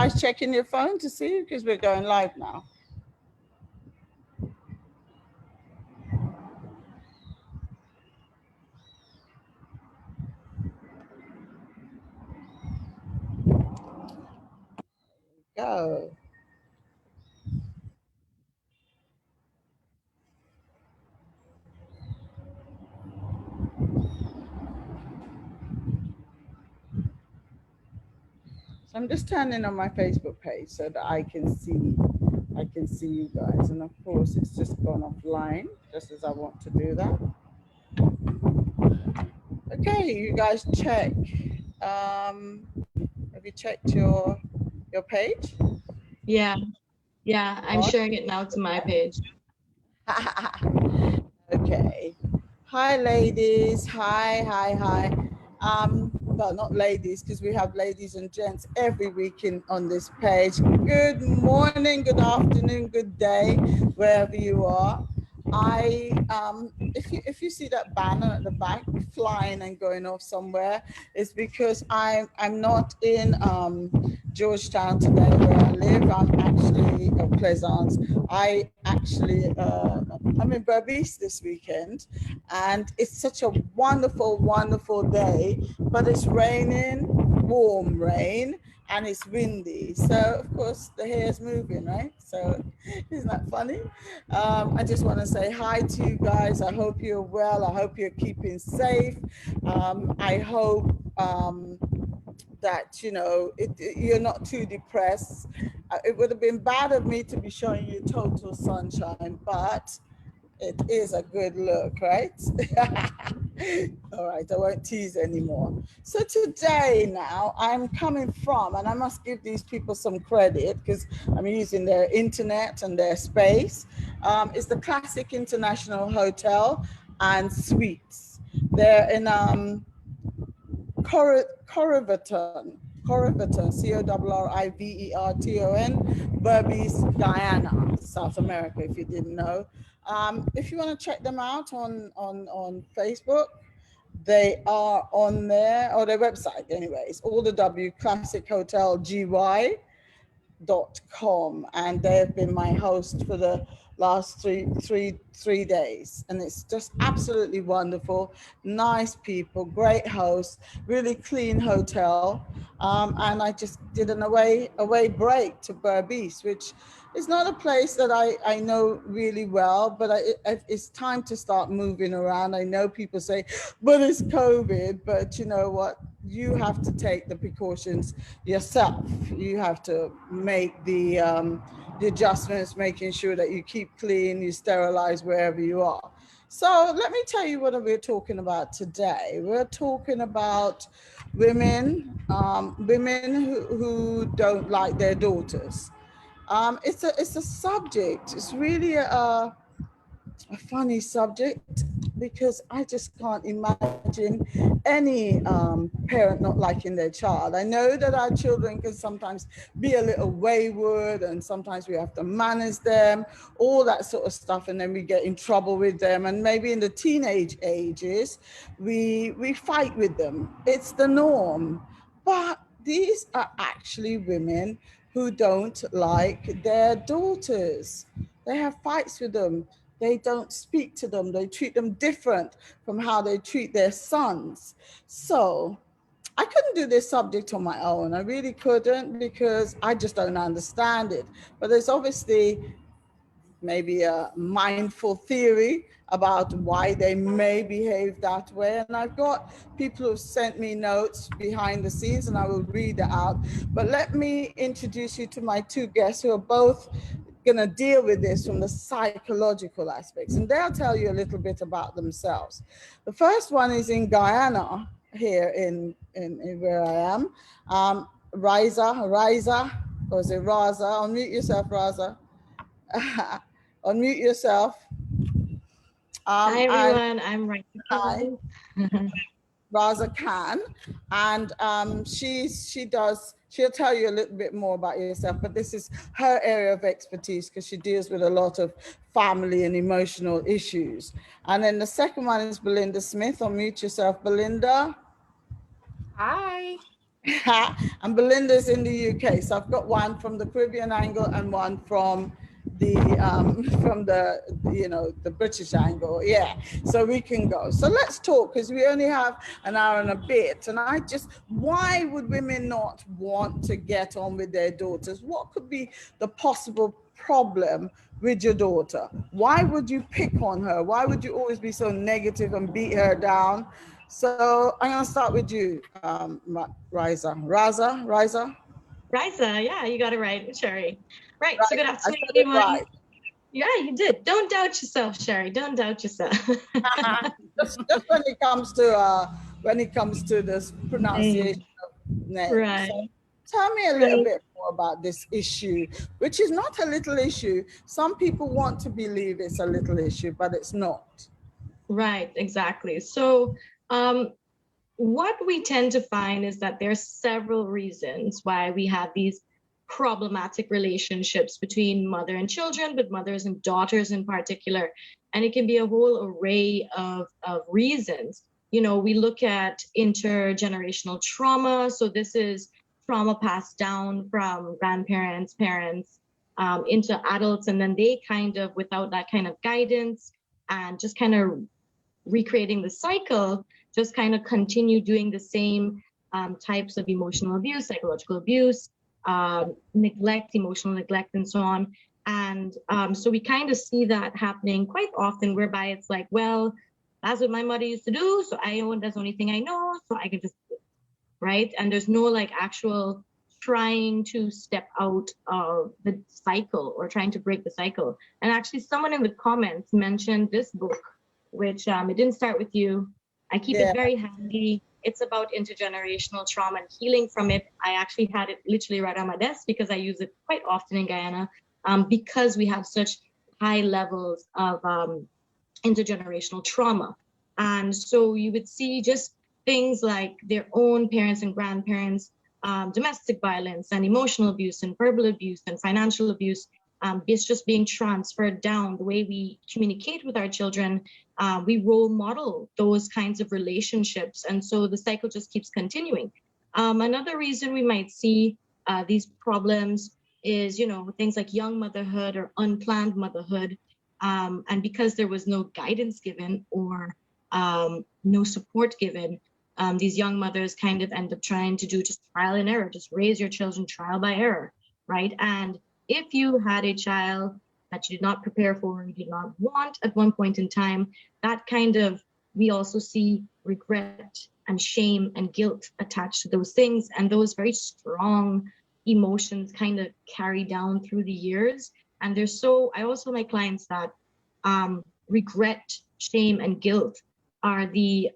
guys checking your phone to see? Because we're going live now. Go. So I'm just turning on my Facebook page so that I can see you guys. And of course it's just gone offline just as I want to do that. Okay, you guys check. Have you checked your page? Yeah, I'm sharing it now to my page. Okay. Hi, ladies. Hi. Well, not ladies, because we have ladies and gents every week on this page. Good morning, good afternoon, good day, wherever you are. If you see that banner at the back flying and going off somewhere, it's because I'm not in Georgetown today where I live. I'm actually at Plaisance. I'm in Berbice this weekend, and it's such a wonderful, wonderful day, but it's raining, warm rain, and it's windy. So of course the hair is moving, right? So isn't that funny? I just want to say hi to you guys. I hope you're well. I hope you're keeping safe. I hope that you're not too depressed. It would have been bad of me to be showing you total sunshine, but it is a good look, right? All right, I won't tease anymore. So today now I'm coming from, and I must give these people some credit because I'm using their internet and their space. It's the Classic International Hotel and Suites. They're in Corriverton, Corriverton, Berbice, Guyana, South America, if you didn't know. If you want to check them out on Facebook, they are on there, or their website anyways, all the W Classic Hotel GY.com, and they've been my host for the last three days, and it's just absolutely wonderful. Nice people, great host, really clean hotel. And I just did an away break to Berbice, which is not a place that I know really well, but it's time to start moving around. I know people say, but it's COVID, but you know what? You have to take the precautions yourself. You have to make the adjustments, making sure that you keep clean, you sterilize wherever you are. So let me tell you what we're talking about today. We're talking about women who don't like their daughters. It's a subject. It's really a funny subject because I just can't imagine any parent not liking their child. I know that our children can sometimes be a little wayward, and sometimes we have to manage them, all that sort of stuff, and then we get in trouble with them. And maybe in the teenage ages, we fight with them. It's the norm. But these are actually women who don't like their daughters. They have fights with them. They don't speak to them. They treat them different from how they treat their sons. So I couldn't do this subject on my own. I really couldn't, because I just don't understand it. But there's obviously maybe a mindful theory about why they may behave that way. And I've got people who've sent me notes behind the scenes, and I will read it out. But let me introduce you to my two guests who are both going to deal with this from the psychological aspects, and they'll tell you a little bit about themselves. The first one is in Guyana, here in where I am. Riza, or is it Raza? Unmute yourself, Raza. Unmute yourself. Hi everyone, I'm Hi, Ryan. Raza Khan, and she'll tell you a little bit more about yourself, but this is her area of expertise because she deals with a lot of family and emotional issues. And then the second one is Belinda Smith. Unmute yourself, Belinda. Hi. And Belinda's in the UK, so I've got one from the Caribbean angle and one from the from the the British angle. Yeah, so we can go. So let's talk, because we only have an hour and a bit. And why would women not want to get on with their daughters? What could be the possible problem with your daughter? Why would you pick on her? Why would you always be so negative and beat her down? So I'm going to start with you, Riza. Risa, yeah, you got it right, Sherry. Right. So good I afternoon, said it everyone. right. Yeah, you did. Don't doubt yourself, Sherry. Don't doubt yourself. Just when it comes to this pronunciation Name. of names. So Right. tell me a little Right. bit more about this issue, which is not a little issue. Some people want to believe it's a little issue, but it's not. Right. Exactly. So, um, what we tend to find is that there are several reasons why we have these problematic relationships between mother and children, but mothers and daughters in particular. And it can be a whole array of reasons. We look at intergenerational trauma. So this is trauma passed down from grandparents, parents, into adults, and then they kind of, without that kind of guidance and just kind of recreating the cycle, just kind of continue doing the same types of emotional abuse, psychological abuse, neglect, emotional neglect, and so on. And so we kind of see that happening quite often, whereby it's like, well, that's what my mother used to do, so that's the only thing I know, so I can just do it, right? And there's no like actual trying to step out of the cycle or trying to break the cycle. And actually, someone in the comments mentioned this book, which it didn't start with you. I keep Yeah, it very handy. It's about intergenerational trauma and healing from it. I actually had it literally right on my desk because I use it quite often in Guyana, because we have such high levels of intergenerational trauma. And so you would see just things like their own parents and grandparents, domestic violence and emotional abuse and verbal abuse and financial abuse. It's just being transferred down the way we communicate with our children. We role model those kinds of relationships. And so the cycle just keeps continuing. Another reason we might see these problems is, things like young motherhood or unplanned motherhood. And because there was no guidance given or no support given, these young mothers kind of end up trying to do just trial and error, just raise your children trial by error, right? And if you had a child that you did not prepare for, you did not want at one point in time, that kind of, we also see regret and shame and guilt attached to those things. And those very strong emotions kind of carry down through the years. And I also tell my clients that regret, shame, and guilt are the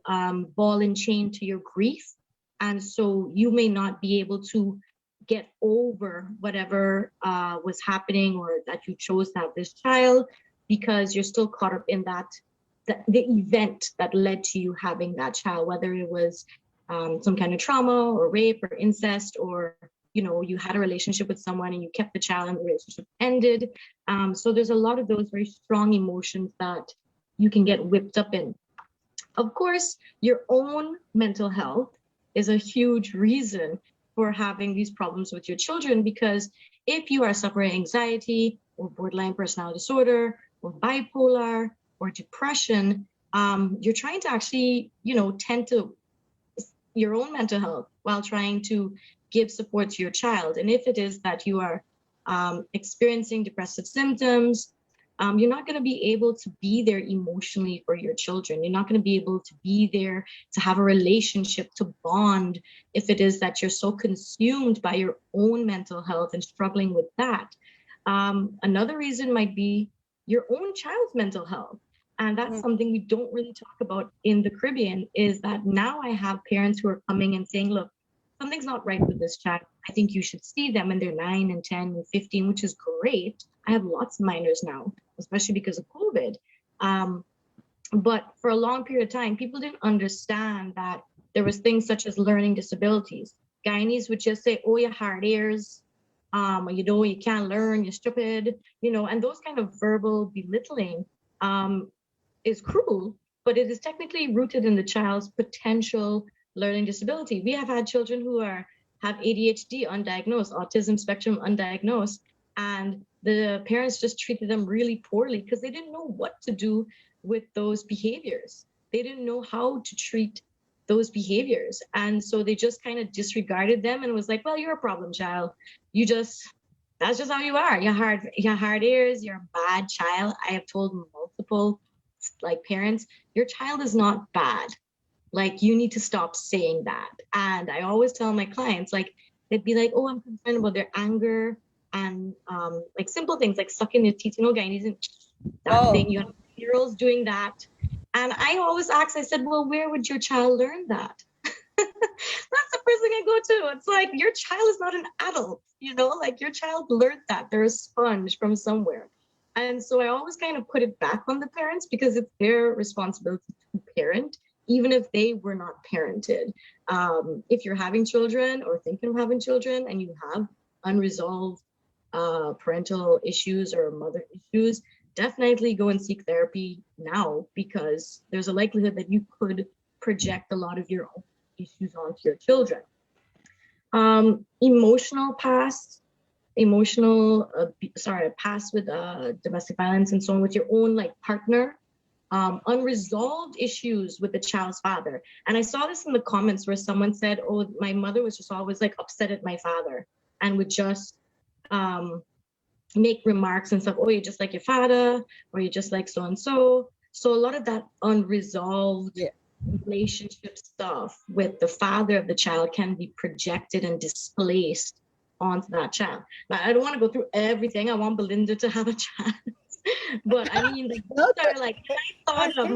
ball and chain to your grief. And so you may not be able to get over whatever was happening or that you chose to have this child because you're still caught up in the event that led to you having that child, whether it was some kind of trauma or rape or incest, or you had a relationship with someone and you kept the child and the relationship ended. So there's a lot of those very strong emotions that you can get whipped up in. Of course, your own mental health is a huge reason for having these problems with your children, because if you are suffering anxiety or borderline personality disorder or bipolar or depression, you're trying to actually, tend to your own mental health while trying to give support to your child. And if it is that you are experiencing depressive symptoms, you're not going to be able to be there emotionally for your children. You're not going to be able to be there to have a relationship, to bond, if it is that you're so consumed by your own mental health and struggling with that. Another reason might be your own child's mental health. And that's something we don't really talk about in the Caribbean, is that now I have parents who are coming and saying, look, something's not right with this child. I think you should see them, and they're 9 and 10 and 15, which is great. I have lots of minors now, especially because of COVID. But for a long period of time, people didn't understand that there was things such as learning disabilities. Guyanese would just say, oh, you're hard ears, you can't learn, you're stupid, and those kind of verbal belittling is cruel, but it is technically rooted in the child's potential learning disability. We have had children who are have ADHD undiagnosed, autism spectrum undiagnosed, and the parents just treated them really poorly because they didn't know what to do with those behaviors. They didn't know how to treat those behaviors. And so they just kind of disregarded them and was like, well, you're a problem child. You just, that's just how you are. You're hard ears, you're a bad child. I have told multiple like parents, your child is not bad. Like, you need to stop saying that. And I always tell my clients, like, they'd be like, oh, I'm concerned about their anger and like simple things like sucking their teeth, guys, that thing. You have girls doing that. And I always ask, I said, well, where would your child learn that? That's the first thing I go to. It's like, your child is not an adult, like your child learned that. They're a sponge from somewhere. And so I always kind of put it back on the parents because it's their responsibility to parent, even if they were not parented. If you're having children or thinking of having children and you have unresolved parental issues or mother issues, definitely go and seek therapy now, because there's a likelihood that you could project a lot of your own issues onto your children. Emotional past with domestic violence and so on with your own like partner. Unresolved issues with the child's father. And I saw this in the comments where someone said, oh, my mother was just always like upset at my father and would just make remarks and stuff. Oh, you're just like your father, or you're just like so-and-so. So a lot of that unresolved relationship stuff with the father of the child can be projected and displaced onto that child. Now, I don't want to go through everything. I want Belinda to have a chance. But I mean, like, like when I thought of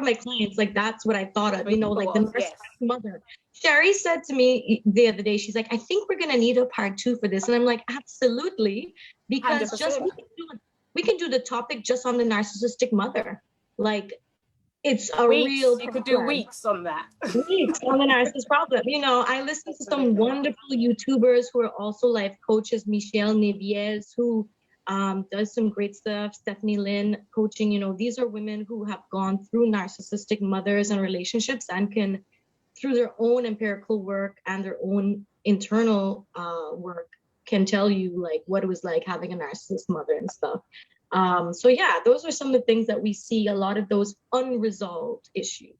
my clients, like that's what I thought of, like the narcissistic mother. Sherry said to me the other day, she's like, I think we're gonna need a part 2 for this. And I'm like, absolutely, because 100%. we can do the topic just on the narcissistic mother. Like, it's a real you could do weeks on that. Weeks on the narcissist problem. I listen to some wonderful YouTubers who are also life coaches, Michelle Neviez, who does some great stuff, Stephanie Lynn coaching. These are women who have gone through narcissistic mothers and relationships and can, through their own empirical work and their own internal work, can tell you like what it was like having a narcissist mother and stuff. So yeah, those are some of the things that we see, a lot of those unresolved issues.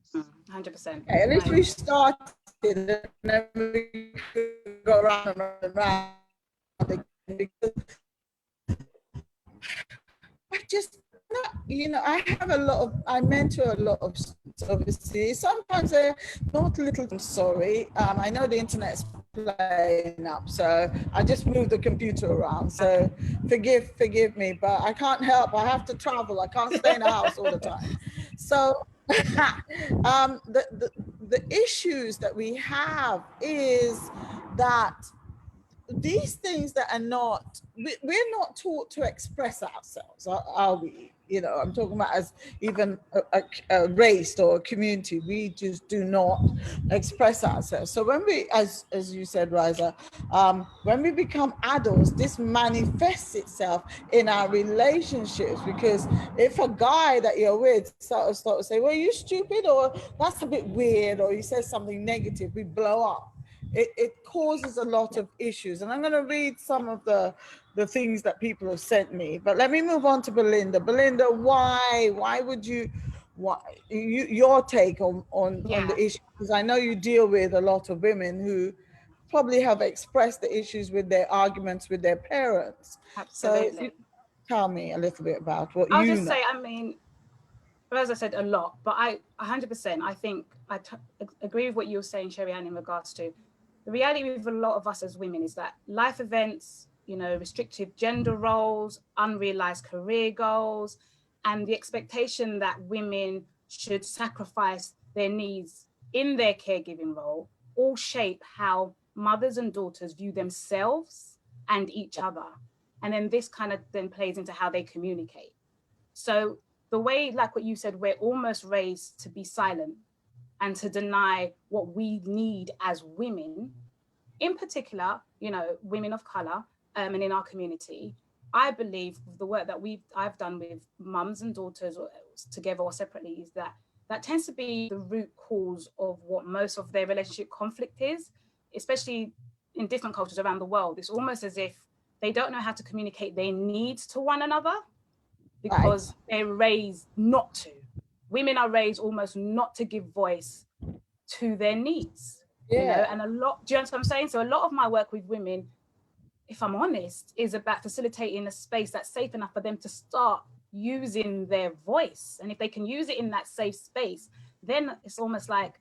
100%. At least we started and then we go around and around. I mentor a lot of students, obviously. Sometimes they're not little, I'm sorry. I know the internet's playing up, so I just moved the computer around. So forgive me, but I can't help. I have to travel. I can't stay in the house all the time. So the issues that we have is that these things that are not, we're not taught to express ourselves, are we? I'm talking about as even a race or a community, we just do not express ourselves. So when we, as you said, Riza, when we become adults, this manifests itself in our relationships, because if a guy that you're with start to say, well, you stupid, or that's a bit weird, or he says something negative, we blow up. It causes a lot of issues. And I'm going to read some of the things that people have sent me. But let me move on to Belinda. Belinda, why would you, your take on the issue? Because I know you deal with a lot of women who probably have expressed the issues with their arguments with their parents. Absolutely. So tell me a little bit about what I'll just say, I mean, as I said, a lot, but 100%, I think I agree with what you were saying, Sherry Ann, in regards to the reality with a lot of us as women is that life events, restrictive gender roles, unrealized career goals, and the expectation that women should sacrifice their needs in their caregiving role all shape how mothers and daughters view themselves and each other. And then this kind of then plays into how they communicate. So the way, like what you said, we're almost raised to be silent and to deny what we need as women, in particular, women of color, and in our community. I believe the work that I've done with mums and daughters, or together or separately, is that tends to be the root cause of what most of their relationship conflict is, especially in different cultures around the world, it's almost as if they don't know how to communicate their needs to one another because they're raised not to. Women are raised almost not to give voice to their needs, you know, and do you know what I'm saying? So a lot of my work with women, if I'm honest, is about facilitating a space that's safe enough for them to start using their voice. And if they can use it in that safe space, then it's almost like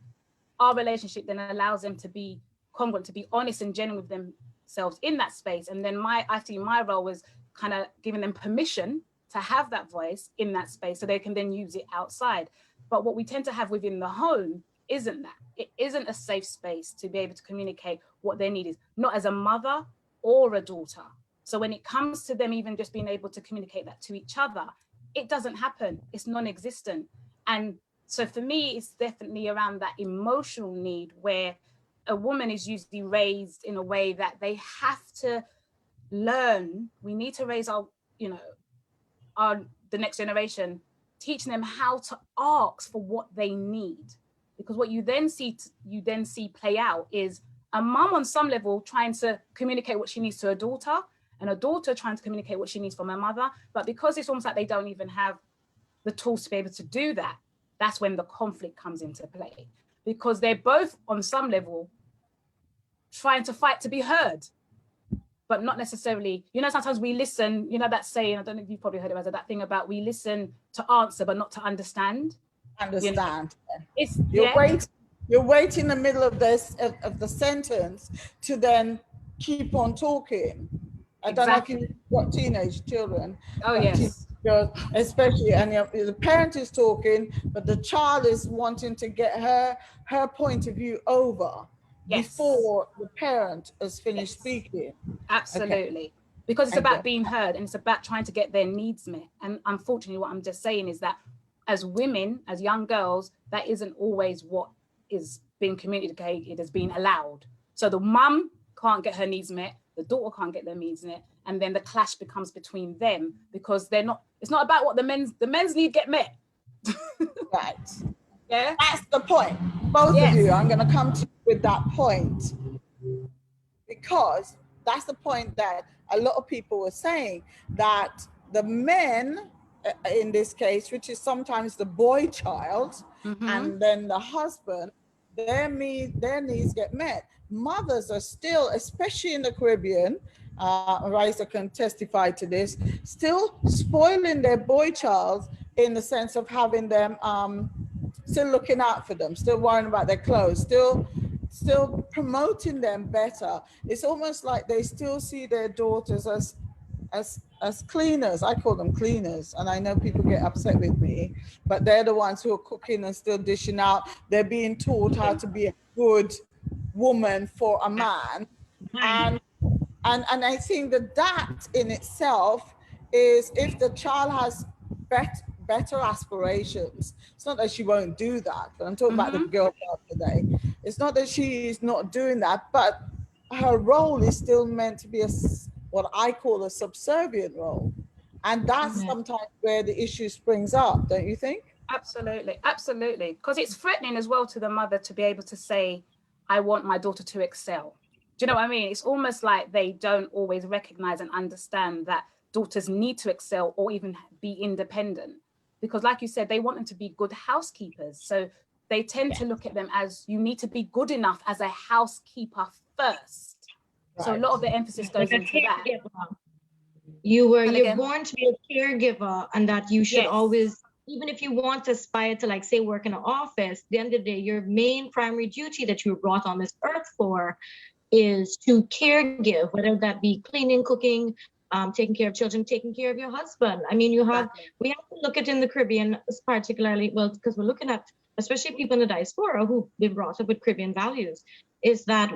our relationship then allows them to be congruent, to be honest and genuine with themselves in that space. And then I see my role was kind of giving them permission to have that voice in that space so they can then use it outside. But what we tend to have within the home isn't that. It isn't a safe space to be able to communicate what their need is, not as a mother or a daughter. So when it comes to them even just being able to communicate that to each other, it doesn't happen. It's non-existent. And so for me, it's definitely around that emotional need where a woman is usually raised in a way that they have to learn. We need to raise our, you know, the next generation, teaching them how to ask for what they need. Because what you then see play out is a mum on some level trying to communicate what she needs to her daughter, and a daughter trying to communicate what she needs from her mother. But because it's almost like they don't even have the tools to be able to do that, that's when the conflict comes into play. Because they're both on some level trying to fight to be heard, but not necessarily, you know, sometimes we listen, you know, that saying, I don't know if you've probably heard about it, that thing about we listen to answer, but not to understand. Understand. You know? You're waiting in the middle of this, of the sentence to then keep on talking. I don't know if you've got teenage children. Oh, yes. Especially, and the parent is talking, but the child is wanting to get her point of view over before the parent has finished speaking. Absolutely. Okay. Because it's about being heard and it's about trying to get their needs met. And unfortunately, what I'm just saying is that as women, as young girls, that isn't always what is being communicated as being allowed. So the mum can't get her needs met, the daughter can't get their needs met, and then the clash becomes between them because they're not, it's not about what the men's need get met. Right. Yeah. That's the point. Both of you, I'm going to come to you with that point, because that's the point that a lot of people were saying, that the men in this case, which is sometimes the boy child, and then the husband, their needs get met. Mothers are still, especially in the Caribbean, Raisa can testify to this, still spoiling their boy child in the sense of having them still looking out for them, still worrying about their clothes, still promoting them better. It's almost like they still see their daughters as cleaners. I call them cleaners, and I know people get upset with me, but they're the ones who are cooking and still dishing out. They're being taught how to be a good woman for a man. And I think that in itself is, if the child has better aspirations, it's not that she won't do that, but I'm talking about the girl child today. It's not that she is not doing that, but her role is still meant to be what I call a subservient role. And that's sometimes where the issue springs up, don't you think? Absolutely, absolutely. Because it's threatening as well to the mother to be able to say, I want my daughter to excel. Do you know what I mean? It's almost like they don't always recognize and understand that daughters need to excel or even be independent. Because like you said, they want them to be good housekeepers. So they tend to look at them as, you need to be good enough as a housekeeper first. Right. So a lot of the emphasis goes into that. You're born to be a caregiver, and that you should always, even if you want to aspire to, like, say, work in an office, at the end of the day, your main primary duty that you were brought on this earth for is to caregive, whether that be cleaning, cooking, taking care of children, taking care of your husband. I mean, we have to look at in the Caribbean, particularly, well, because we're looking at, especially people in the diaspora who've been brought up with Caribbean values, is that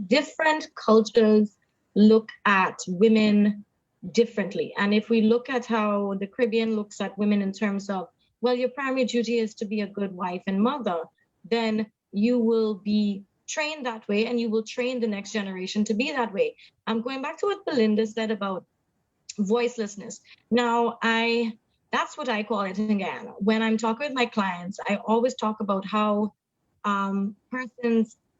different cultures look at women differently. And if we look at how the Caribbean looks at women in terms of, well, your primary duty is to be a good wife and mother, then you will be trained that way, and you will train the next generation to be that way. I'm going back to what Belinda said about voicelessness. Now, that's what I call it in Guyana. When I'm talking with my clients, I always talk about how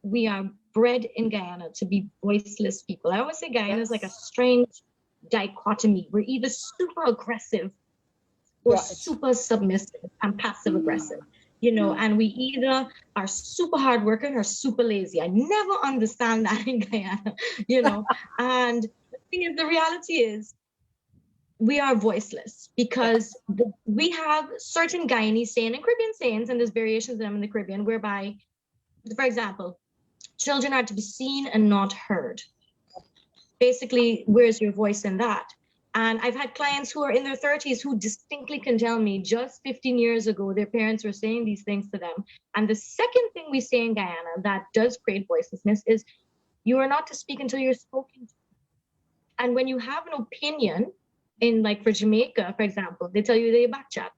we are bred in Guyana to be voiceless people. I always say Guyana is like a strange dichotomy. We're either super aggressive or super submissive and passive aggressive, you know, and we either are super hardworking or super lazy. I never understand that in Guyana, you know. And the thing is, the reality is, we are voiceless because we have certain Guyanese saying and Caribbean sayings, and there's variations of them in the Caribbean, whereby, for example, children are to be seen and not heard. Basically, where's your voice in that? And I've had clients who are in their 30s who distinctly can tell me just 15 years ago, their parents were saying these things to them. And the second thing we say in Guyana that does create voicelessness is you are not to speak until you're spoken to. And when you have an opinion, in like for Jamaica, for example, they tell you they back chat,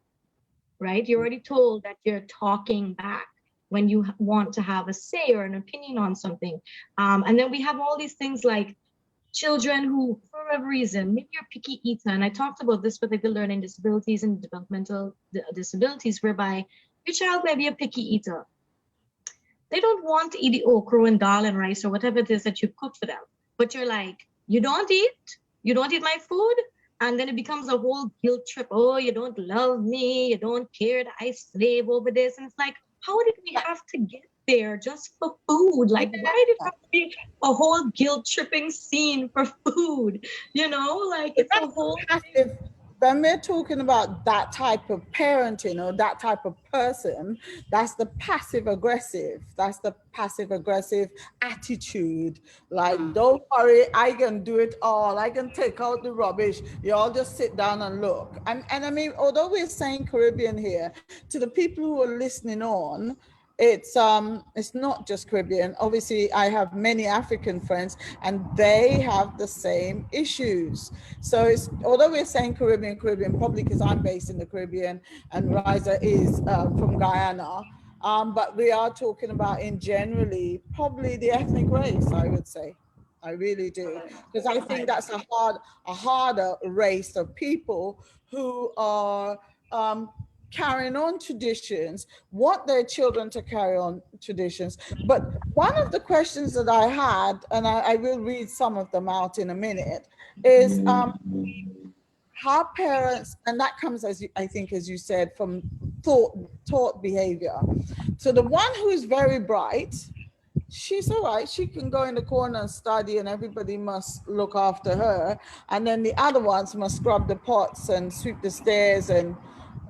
right? You're already told that you're talking back when you want to have a say or an opinion on something. And then we have all these things like children who, for whatever reason, maybe you're a picky eater. And I talked about this with like the learning disabilities and developmental disabilities, whereby your child may be a picky eater. They don't want to eat the okra and dal and rice or whatever it is that you cook for them. But you're like, you don't eat my food? And then it becomes a whole guilt trip. Oh, you don't love me. You don't care that I slave over this. And it's like, how did we have to get there just for food? Like, why did it have to be a whole guilt tripping scene for food? You know, like it's a whole passive. When we're talking about that type of parenting or that type of person, that's the passive aggressive. That's the passive aggressive attitude. Like, don't worry, I can do it all. I can take out the rubbish. You all just sit down and look. And I mean, although we're saying Caribbean here, to the people who are listening on, it's not just Caribbean. Obviously, I have many African friends and they have the same issues. So it's, although we're saying Caribbean, probably because I'm based in the Caribbean and Riza is from Guyana, but we are talking about in generally, probably the ethnic race, I would say. I really do. Because I think that's a harder race of people who are carrying on traditions, want their children to carry on traditions. But one of the questions that I had, and I will read some of them out in a minute, is how parents, and that comes, as I think, as you said, from taught behavior. So the one who's very bright, she's all right. She can go in the corner and study and everybody must look after her. And then the other ones must scrub the pots and sweep the stairs and,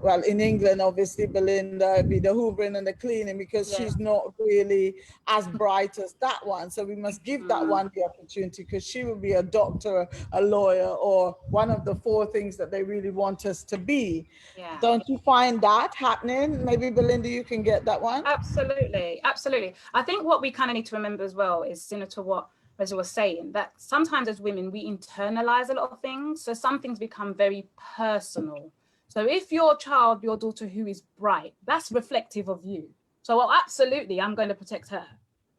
well, in England, obviously, Belinda be the hoovering and the cleaning because she's not really as bright as that one. So we must give that one the opportunity because she will be a doctor, a lawyer, or one of the four things that they really want us to be. Yeah. Don't you find that happening? Maybe Belinda, you can get that one. Absolutely. I think what we kind of need to remember as well is similar to what Reza was saying, that sometimes as women, we internalize a lot of things. So some things become very personal. So if your child, your daughter who is bright, that's reflective of you. So well, absolutely, I'm going to protect her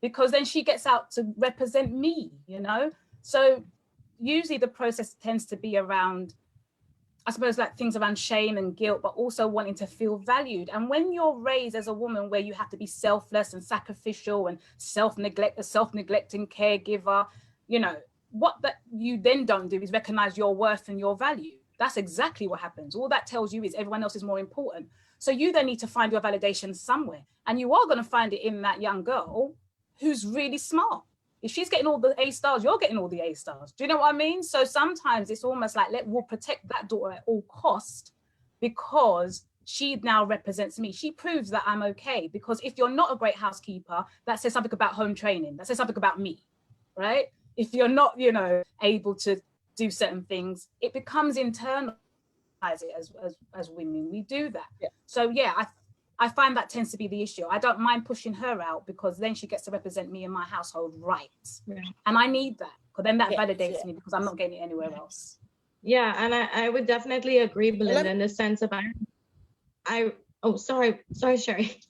because then she gets out to represent me, you know? So usually the process tends to be around, I suppose, like things around shame and guilt, but also wanting to feel valued. And when you're raised as a woman where you have to be selfless and sacrificial and self-neglect, a self-neglecting caregiver, you know, what that you then don't do is recognize your worth and your value. That's exactly what happens. All that tells you is everyone else is more important. So you then need to find your validation somewhere. And you are going to find it in that young girl who's really smart. If she's getting all the A stars, you're getting all the A stars. Do you know what I mean? So sometimes it's almost like, we'll protect that daughter at all cost because she now represents me. She proves that I'm okay. Because if you're not a great housekeeper, that says something about home training. That says something about me, right? If you're not, you know, able to do certain things, it becomes internal as women. We do that. Yeah. So yeah, I find that tends to be the issue. I don't mind pushing her out because then she gets to represent me in my household, right? Yeah. And I need that because then that validates me because I'm not getting it anywhere else. Yeah, and I would definitely agree, Belinda, in the sense of sorry, Sherry.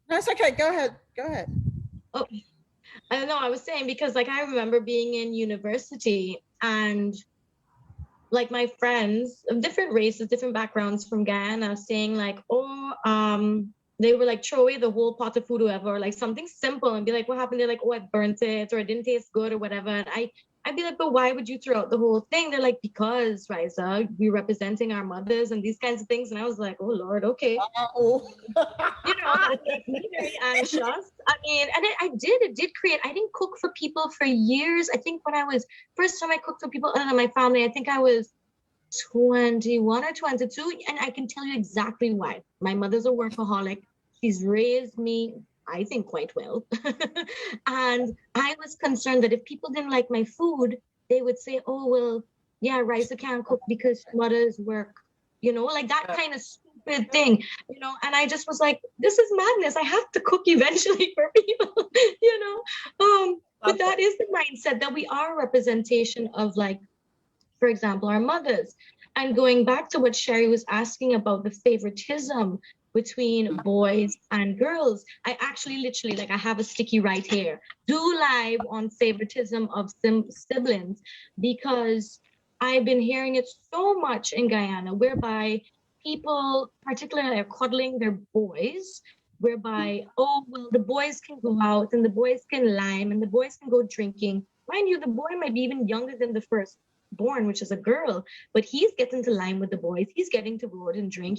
That's okay. Go ahead. Oh, I don't know. I was saying because like I remember being in university and like my friends of different races, different backgrounds from Guyana saying like, they were like, throw away the whole pot of food, whoever, or like something simple, and be like, what happened? They're like, oh, I burnt it, or it didn't taste good, or whatever. And I'd be like, but why would you throw out the whole thing? They're like, because, Riza, we're representing our mothers and these kinds of things. And I was like, oh Lord, okay. You know, that makes me very anxious. I mean, and it did create, I didn't cook for people for years. I think when I was, first time I cooked for people other than my family, I think I was 21 or 22. And I can tell you exactly why. My mother's a workaholic. She's raised me, I think, quite well. And I was concerned that if people didn't like my food, they would say, oh, well, yeah, Riza can't cook because mother's work, you know, like that kind of stupid thing, you know. And I just was like, this is madness. I have to cook eventually for people, you know. But that is the mindset, that we are a representation of, like, for example, our mothers. And going back to what Sherry was asking about the favoritism between boys and girls, I actually literally, like, I have a sticky right here, do live on favoritism of siblings, because I've been hearing it so much in Guyana, whereby people particularly are coddling their boys, whereby, oh, well, the boys can go out and the boys can lime and the boys can go drinking. Mind you, the boy might be even younger than the firstborn, which is a girl, but he's getting to lime with the boys. He's getting to go out and drink.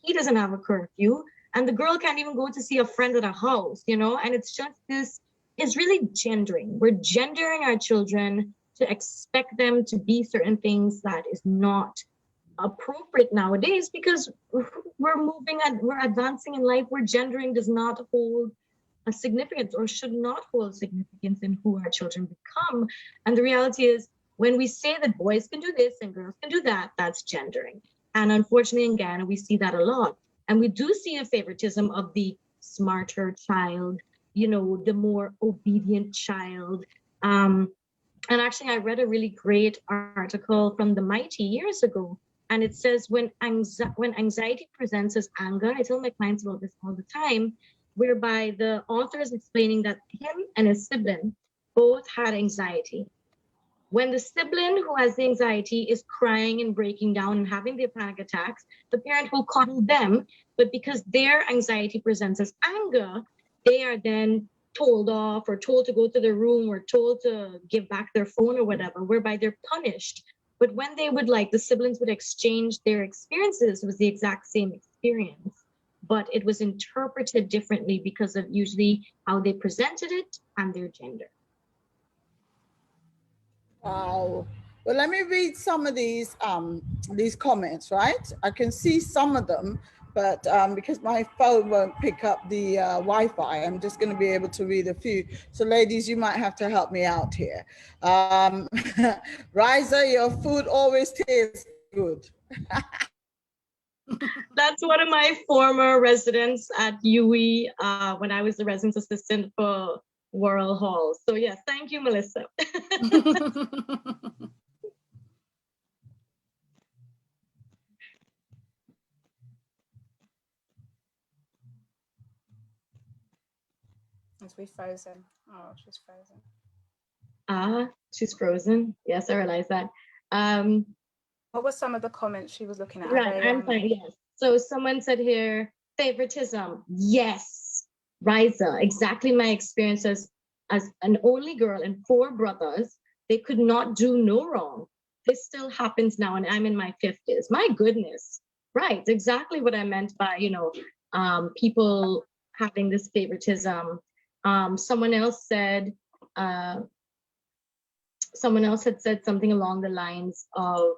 He doesn't have a curfew. And the girl can't even go to see a friend at a house, you know? And it's just this, it's really gendering. We're gendering our children to expect them to be certain things that is not appropriate nowadays, because we're advancing in life where gendering does not hold a significance, or should not hold significance, in who our children become. And the reality is, when we say that boys can do this and girls can do that, that's gendering. And unfortunately in Ghana, we see that a lot. And we do see a favoritism of the smarter child, you know, the more obedient child. And actually, I read a really great article from the Mighty years ago. And it says, when anxiety presents as anger, I tell my clients about this all the time, whereby the author is explaining that him and his sibling both had anxiety. When the sibling who has the anxiety is crying and breaking down and having their panic attacks, the parent will coddle them. But because their anxiety presents as anger, they are then told off, or told to go to their room, or told to give back their phone or whatever, whereby they're punished. But when they would, like, the siblings would exchange their experiences, it was the exact same experience, but it was interpreted differently because of usually how they presented it and their gender. Wow. Well, let me read some of these comments, right? I can see some of them, but because my phone won't pick up the Wi-Fi, I'm just going to be able to read a few. So ladies, you might have to help me out here. Riza, your food always tastes good. That's one of my former residents at UE when I was the residence assistant for Worrell Hall. So yes, thank you, Melissa. Is we frozen? Oh, she's frozen. She's frozen. Yes, I realize that. What were some of the comments she was looking at? Right, I'm fine, yes. So someone said here, favoritism. Yes, Riza, exactly my experience as an only girl and 4 brothers. They could not do no wrong. This still happens now, and I'm in my 50s. My goodness. Right, exactly what I meant by, you know, people having this favoritism. Someone else had said something along the lines of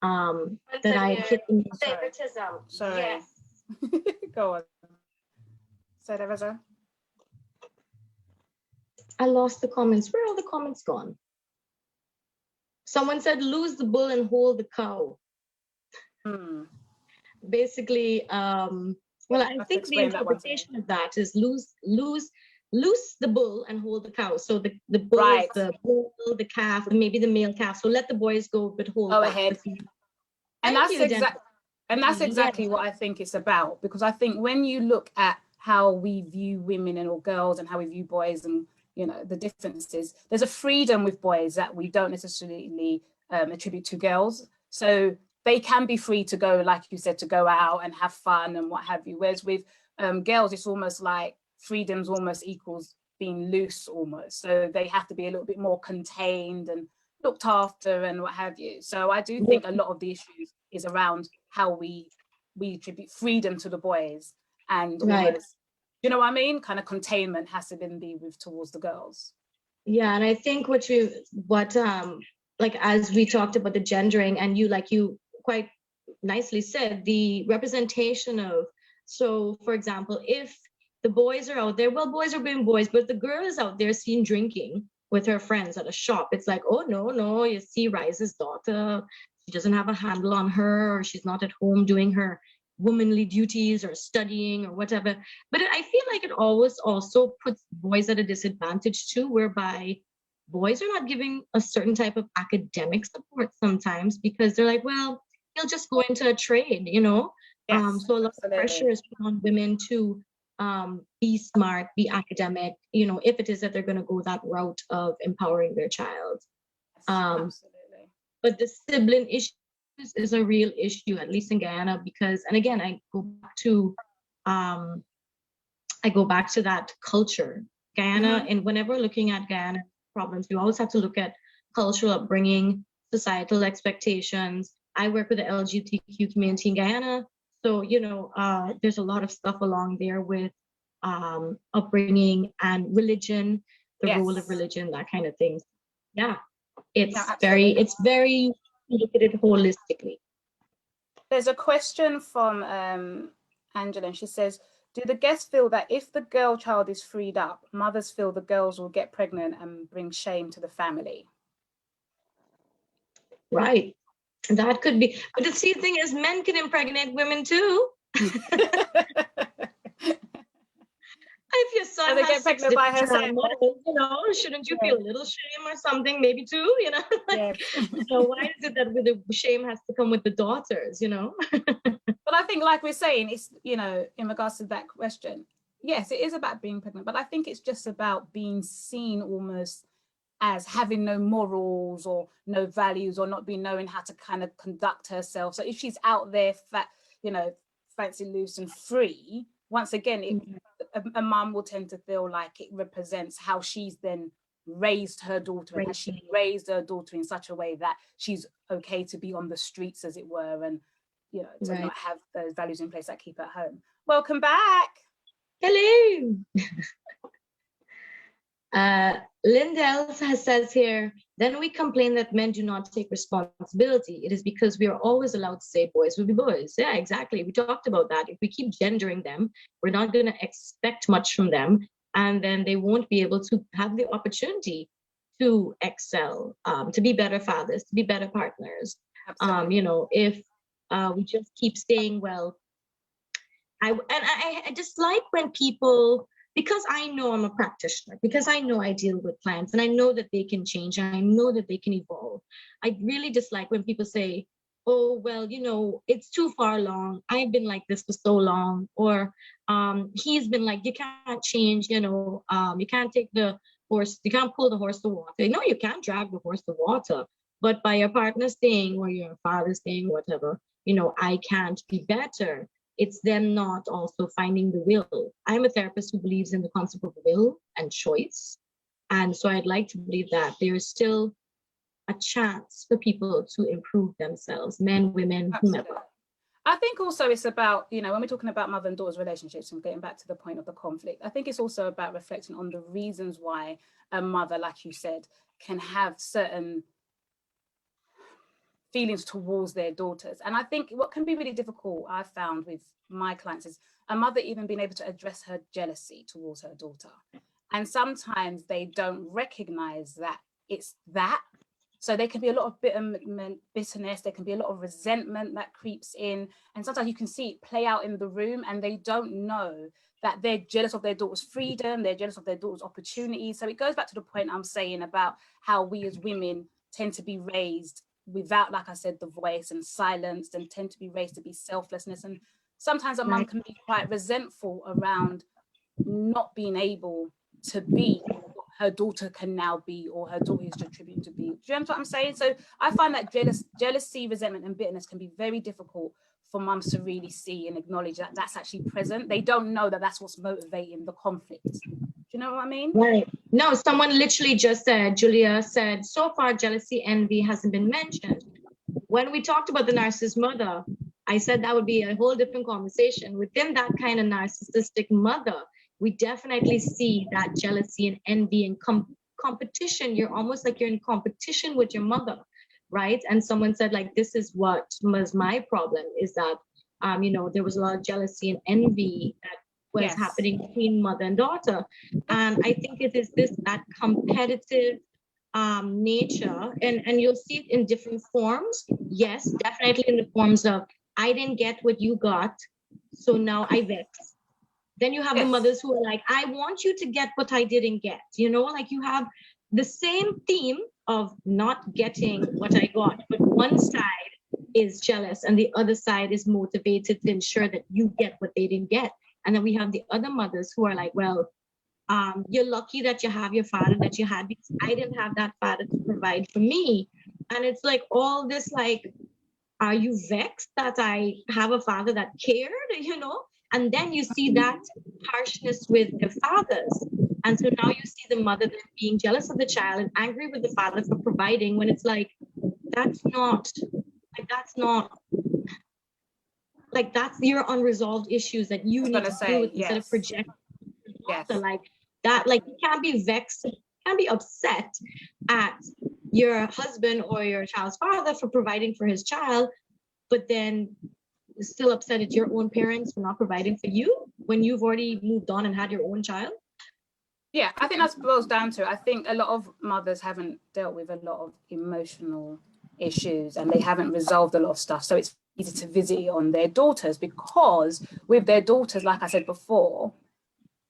that I hit the favoritism. Sorry. Yes. Go on. Say that, Riza. I lost the comments. Where are all the comments gone? Someone said, lose the bull and hold the cow. Basically, well, I think the interpretation of that is loose the bull and hold the cow. So the bull is the bull, the calf, and maybe the male calf. So let the boys go, but hold ahead. And that's exactly what I think it's about, because I think when you look at how we view women and or girls and how we view boys, and you know the differences, there's a freedom with boys that we don't necessarily attribute to girls. So they can be free to go, like you said, to go out and have fun and what have you. Whereas with girls, it's almost like freedom's almost equals being loose almost. So they have to be a little bit more contained and looked after and what have you. So I do think a lot of the issues is around how we attribute freedom to the boys, and almost, you know what I mean? Kind of containment has to then be with towards the girls. Yeah, and I think what like as we talked about the gendering, and you quite nicely said, the representation of, so for example, if the boys are out there, well, boys are being boys, but the girl is out there seen drinking with her friends at a shop, it's like, oh no, you see Rise's daughter, she doesn't have a handle on her, or she's not at home doing her womanly duties or studying or whatever. But I feel like it always also puts boys at a disadvantage too, whereby boys are not giving a certain type of academic support sometimes, because they're like, well, he'll just go into a trade, you know. Yes, so a lot of pressure is put on women to be smart, be academic, you know, if it is that they're going to go that route of empowering their child. Absolutely. But the sibling issues is a real issue, at least in Guyana, because, and again, I go back to that culture. Guyana, and whenever looking at Guyana problems, you always have to look at cultural upbringing, societal expectations. I work with the LGBTQ community in Guyana, so you know, there's a lot of stuff along there with upbringing and religion, the role of religion, that kind of thing. Yeah, it's very look at it holistically. There's a question from Angela, and she says, do the guests feel that if the girl child is freed up, mothers feel the girls will get pregnant and bring shame to the family? Right. That could be. But the see, thing is, men can impregnate women too. If your son they get pregnant by herself, you know, shouldn't you feel a little shame or something, maybe too, you know? So why is it that with the shame has to come with the daughters, you know? But I think, like we're saying, it's, you know, in regards to that question, yes, it is about being pregnant, but I think it's just about being seen almost as having no morals or no values, or not being knowing how to kind of conduct herself. So if she's out there, you know, fancy loose and free, once again, a mum will tend to feel like it represents how she's then raised her daughter, and has she raised her daughter in such a way that she's okay to be on the streets, as it were, and, you know, to not have those values in place that keep her home. Welcome back. Hello. Lindell says here, then we complain that men do not take responsibility. It is because we are always allowed to say boys will be boys. Yeah, exactly. We talked about that. If we keep gendering them, we're not going to expect much from them. And then they won't be able to have the opportunity to excel, to be better fathers, to be better partners. You know, if we just keep saying, well, I just like when people, because I know I'm a practitioner, because I know I deal with clients, and I know that they can change, and I know that they can evolve. I really dislike when people say, oh, well, you know, it's too far along. I've been like this for so long. Or he's been like, you can't change, you know, you can't take the horse, you can't pull the horse to water. No, you can't drag the horse to water. But by your partner staying, or your father staying, whatever, you know, I can't be better. It's them not also finding the will. I'm a therapist who believes in the concept of will and choice. And so I'd like to believe that there's still a chance for people to improve themselves, men, women, whomever. I think also it's about, you know, when we're talking about mother and daughter's relationships and getting back to the point of the conflict, I think it's also about reflecting on the reasons why a mother, like you said, can have certain feelings towards their daughters. And I think what can be really difficult, I've found with my clients, is a mother even being able to address her jealousy towards her daughter. And sometimes they don't recognize that it's that. So there can be a lot of bitterness, there can be a lot of resentment that creeps in. And sometimes you can see it play out in the room, and they don't know that they're jealous of their daughter's freedom, they're jealous of their daughter's opportunities. So it goes back to the point I'm saying about how we as women tend to be raised without, like I said, the voice, and silenced, and tend to be raised to be selflessness. And sometimes a mum can be quite resentful around not being able to be what her daughter can now be, or her daughter is attributed to be. Do you understand what I'm saying? So I find that jealousy, resentment, and bitterness can be very difficult for mums to really see and acknowledge that that's actually present. They don't know that that's what's motivating the conflict. Do you know what I mean? Right. No, someone literally just said, Julia said, so far jealousy, envy hasn't been mentioned. When we talked about the narcissist mother, I said that would be a whole different conversation. Within that kind of narcissistic mother, we definitely see that jealousy and envy and competition. You're almost like you're in competition with your mother, right? And someone said, like, this is what was my problem, is that, there was a lot of jealousy and envy that was happening between mother and daughter. And I think it is that competitive nature, and you'll see it in different forms. Yes, definitely in the forms of, I didn't get what you got, so now I vex. Then you have the mothers who are like, I want you to get what I didn't get. Like you have the same theme of not getting what I got, but one side is jealous and the other side is motivated to ensure that you get what they didn't get. And then we have the other mothers who are like, well, you're lucky that you have your father that you had, because I didn't have that father to provide for me. And it's like all this, like, are you vexed that I have a father that cared, And then you see that harshness with the fathers. And so now you see the mother then being jealous of the child and angry with the father for providing, when it's like, that's your unresolved issues that you need to deal with instead of projecting. So like that, like you can't be vexed, you can't be upset at your husband or your child's father for providing for his child, but then still upset at your own parents for not providing for you when you've already moved on and had your own child. Yeah, I think that boils down to, I think a lot of mothers haven't dealt with a lot of emotional issues and they haven't resolved a lot of stuff. So it's easy to visit it on their daughters, because with their daughters, like I said before,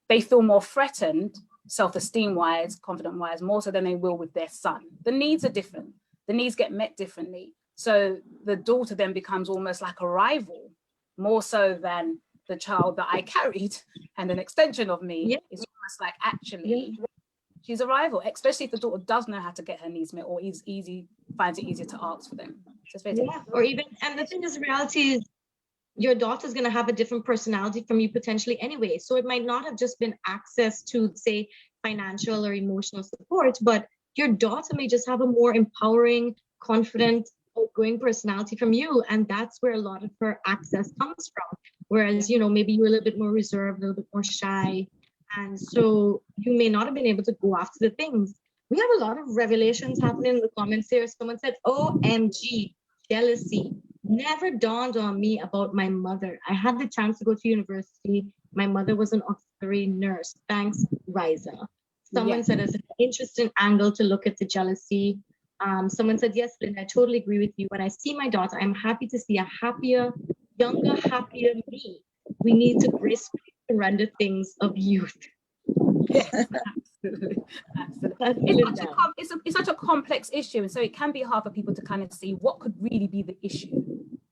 they feel more threatened, self-esteem wise, confident wise, more so than they will with their son. The needs are different. The needs get met differently. So the daughter then becomes almost like a rival, more so than the child that I carried and an extension of me. Yeah. It's almost like actually she's a rival, especially if the daughter does know how to get her needs met or finds it easier to ask for them. So or even, and the thing is, reality is your daughter's going to have a different personality from you potentially anyway. So it might not have just been access to, say, financial or emotional support, but your daughter may just have a more empowering, confident, outgoing personality from you. And that's where a lot of her access comes from. Whereas, maybe you're a little bit more reserved, a little bit more shy. And so you may not have been able to go after the things. We have a lot of revelations happening in the comments here. Someone said, OMG, jealousy. Never dawned on me about my mother. I had the chance to go to university. My mother was an auxiliary nurse. Thanks, Riza. Someone said it's an interesting angle to look at the jealousy. Someone said, yes, Linda, I totally agree with you. When I see my daughter, I'm happy to see a happier, younger, happier me. We need to gracefully surrender things of youth. Yes, absolutely. It's such a complex issue, and so it can be hard for people to kind of see what could really be the issue,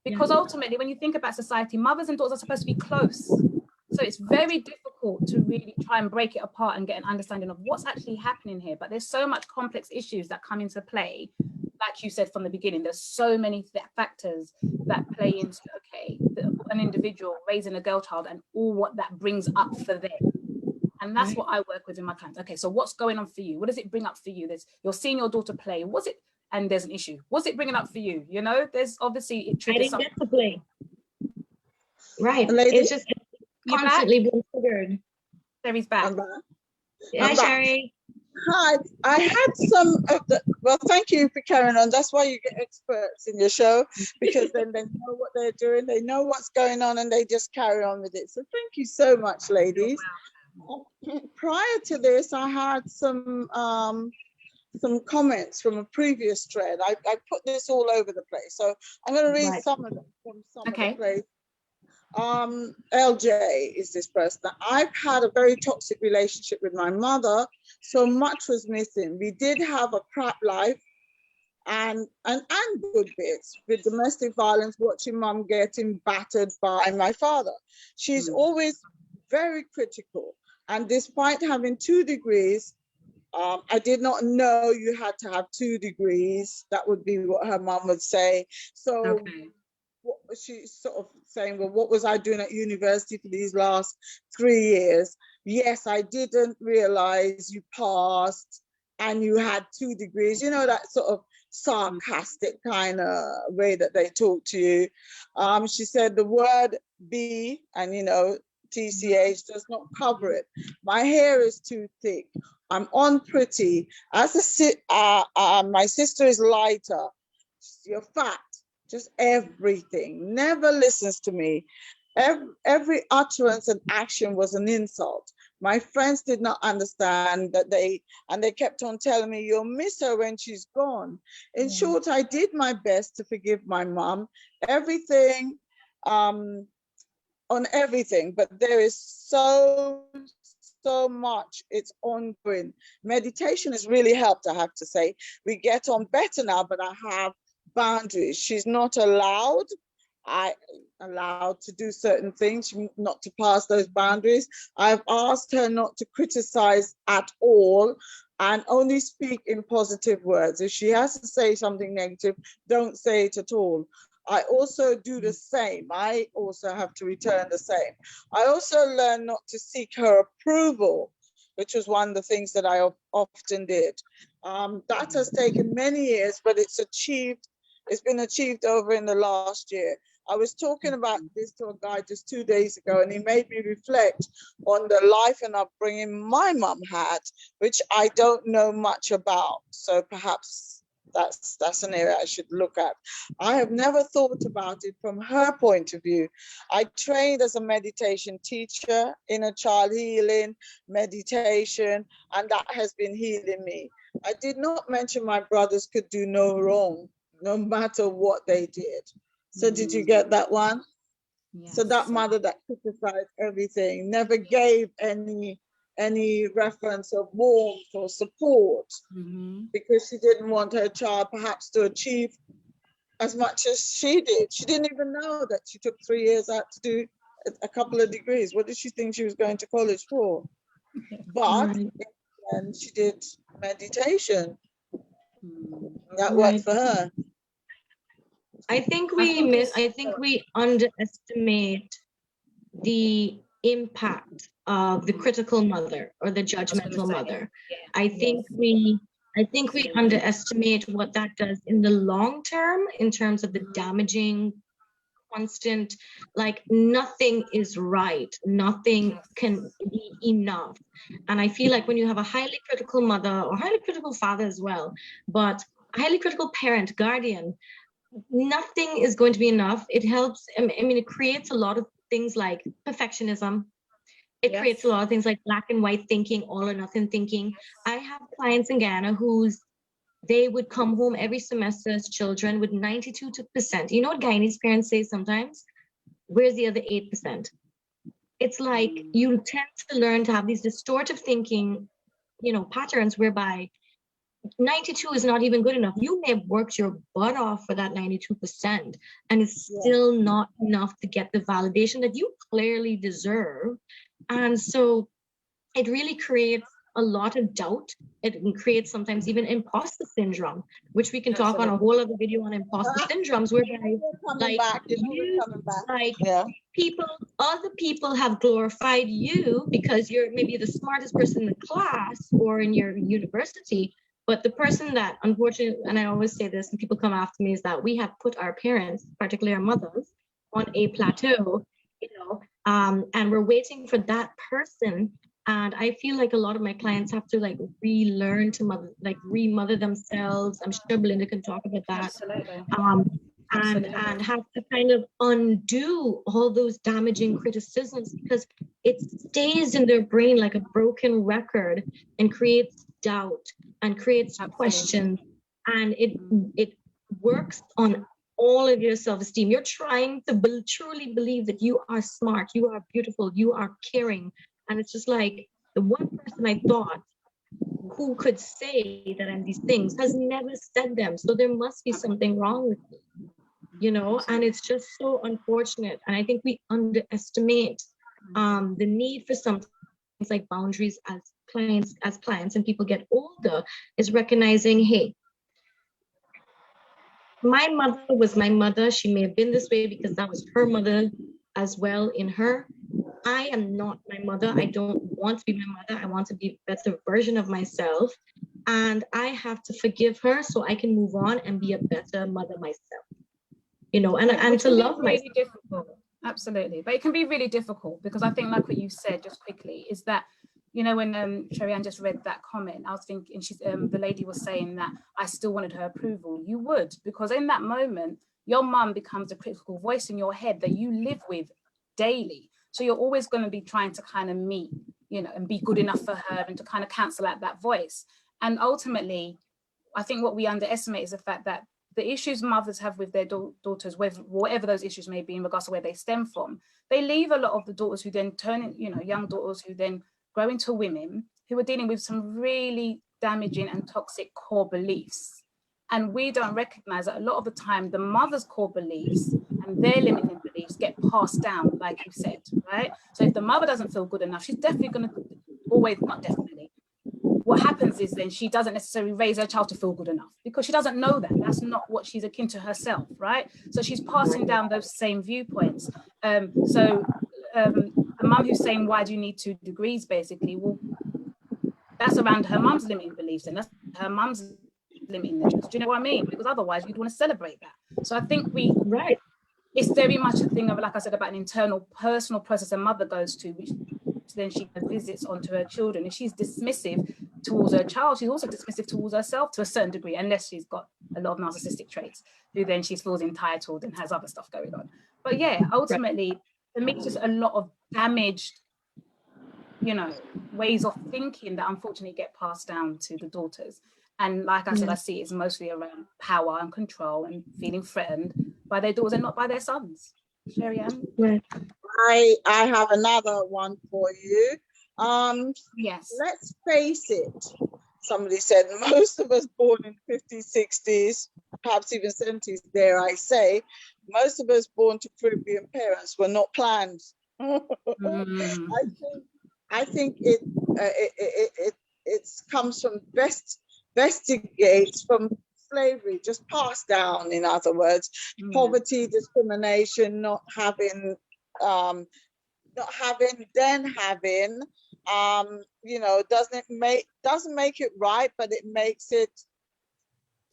because ultimately when you think about society, mothers and daughters are supposed to be close, so it's very difficult to really try and break it apart and get an understanding of what's actually happening here. But there's so much complex issues that come into play. Like you said from the beginning, there's so many factors that play into an individual raising a girl child and all what that brings up for them. And that's what I work with in my clients. Okay, so what's going on for you? What does it bring up for you? You're seeing your daughter play. And there's an issue. What's it bringing up for you? There's obviously it triggers. I didn't get to play. Right. It's just constantly being triggered. Sherry's back. Hi, Sherry. Hi. I had some of the. Well, thank you for carrying on. That's why you get experts in your show, because then they know what they're doing, they know what's going on, and they just carry on with it. So thank you so much, ladies. Prior to this, I had some comments from a previous thread. I put this all over the place, so I'm going to read some of them from some of the place. LJ is this person. I've had a very toxic relationship with my mother, so much was missing. We did have a crap life and good bits, with domestic violence, watching mum getting battered by my father. She's always very critical. And despite having 2 degrees, I did not know you had to have 2 degrees. That would be what her mum would say. So she's sort of saying, well, what was I doing at university for these last 3 years? Yes, I didn't realize you passed and you had 2 degrees, you know, that sort of sarcastic kind of way that they talk to you. She said the word B and, you know, TCH does not cover it. My hair is too thick. I'm unpretty. My sister is lighter. You're fat. Just everything. Never listens to me. Every utterance and action was an insult. My friends did not understand that they kept on telling me, you'll miss her when she's gone. In short, I did my best to forgive my mom. Everything, on everything, but there is so much. It's ongoing. Meditation has really helped, I have to say. We get on better now, but I have boundaries. She's not allowed to do certain things, not to pass those boundaries. I've asked her not to criticize at all and only speak in positive words. If she has to say something negative, don't say it at all. I also do the same. I also have to return the same. I also learned not to seek her approval, which was one of the things that I often did. That has taken many years, but it's been achieved over in the last year. I was talking about this to a guy just 2 days ago, and he made me reflect on the life and upbringing my mum had, which I don't know much about. So perhaps that's an area I should look at. I have never thought about it from her point of view. I trained as a meditation teacher, inner child healing, meditation, and that has been healing me. I did not mention my brothers could do no wrong, no matter what they did. So did you get that one? Yes. So that mother that criticized everything, never gave any reference of warmth or support, because she didn't want her child perhaps to achieve as much as she did. She didn't even know that she took 3 years out to do a couple of degrees. What did she think she was going to college for? But and she did meditation. That worked for her. I think we underestimate the impact of the critical mother or the judgmental mother. I think we underestimate what that does in the long term in terms of the damaging, constant, like nothing is right, nothing can be enough. And I feel like when you have a highly critical mother or highly critical father as well, but a highly critical parent, guardian, nothing is going to be enough. It helps, I mean, it creates a lot of things like perfectionism. It creates a lot of things like black and white thinking, all or nothing thinking. I have clients in Ghana they would come home every semester as children with 92%. You know what Guyanese parents say sometimes? Where's the other 8%? It's like you tend to learn to have these distortive thinking, patterns whereby 92 is not even good enough. You may have worked your butt off for that 92%, and it's still not enough to get the validation that you clearly deserve. And so it really creates a lot of doubt. It creates sometimes even imposter syndrome, which we can talk on a whole other video on imposter syndromes, whereby other people have glorified you because you're maybe the smartest person in the class or in your university. But the person that, unfortunately, and I always say this, and people come after me, is that we have put our parents, particularly our mothers, on a plateau, and we're waiting for that person. And I feel like a lot of my clients have to relearn to remother themselves. I'm sure Belinda can talk about that. Absolutely. And have to kind of undo all those damaging criticisms, because it stays in their brain like a broken record and creates doubt and creates questions, and it works on all of your self-esteem. You're trying to truly believe that you are smart, you are beautiful, you are caring, and it's just like the one person I thought who could say that I'm these things has never said them, so there must be something wrong with me, and it's just so unfortunate. And I think we underestimate the need for some things like boundaries as clients and people get older, is recognizing, hey, My mother was my mother. She may have been this way because that was her mother as well in her. I am not my mother. I don't want to be my mother. I want to be a better version of myself. And I have to forgive her so I can move on and be a better mother myself. You know, and Which to can be love really myself. difficult. Absolutely. But it can be really difficult because I think, like what you said just quickly, is that, you know, when Sherry Ann just read that comment, I was thinking, she's the lady was saying that I still wanted her approval. You would, because in that moment, your mum becomes a critical voice in your head that you live with daily. So you're always going to be trying to kind of meet, you know, and be good enough for her and to kind of cancel out that voice. And ultimately, I think what we underestimate is the fact that the issues mothers have with their daughters, whatever those issues may be in regards to where they stem from, they leave a lot of the daughters who then turn, you know, young daughters who then grow into women who are dealing with some really damaging and toxic core beliefs. And we don't recognize that a lot of the time the mother's core beliefs and their limiting beliefs get passed down, like you said, right? So if the mother doesn't feel good enough, she's definitely going to always, not definitely, what happens is then she doesn't necessarily raise her child to feel good enough because she doesn't know that. That's not what she's akin to herself, right? So she's passing down those same viewpoints. The mum who's saying, why do you need 2 degrees, basically? Well, that's around her mum's limiting beliefs and that's her mum's limiting beliefs. Do you know what I mean? Because otherwise you'd want to celebrate that. So I think it's very much a thing of, like I said, about an internal personal process a mother goes to, which then she visits onto her children. If she's dismissive towards her child, she's also dismissive towards herself to a certain degree, unless she's got a lot of narcissistic traits, who then she feels entitled and has other stuff going on. But yeah, ultimately, for me, it's just a lot of damaged, you know, ways of thinking that unfortunately get passed down to the daughters. And like I said, I see it's mostly around power and control and feeling threatened by their daughters and not by their sons. Sherry Ann? Right. I have another one for you. Yes. Let's face it. Somebody said most of us born in 50s, 60s, perhaps even 70s, dare I say, most of us born to Caribbean parents were not planned. I think it comes from vestigates from slavery, just passed down. In other words, poverty, discrimination, not having, then having. You know, doesn't make it right, but it makes it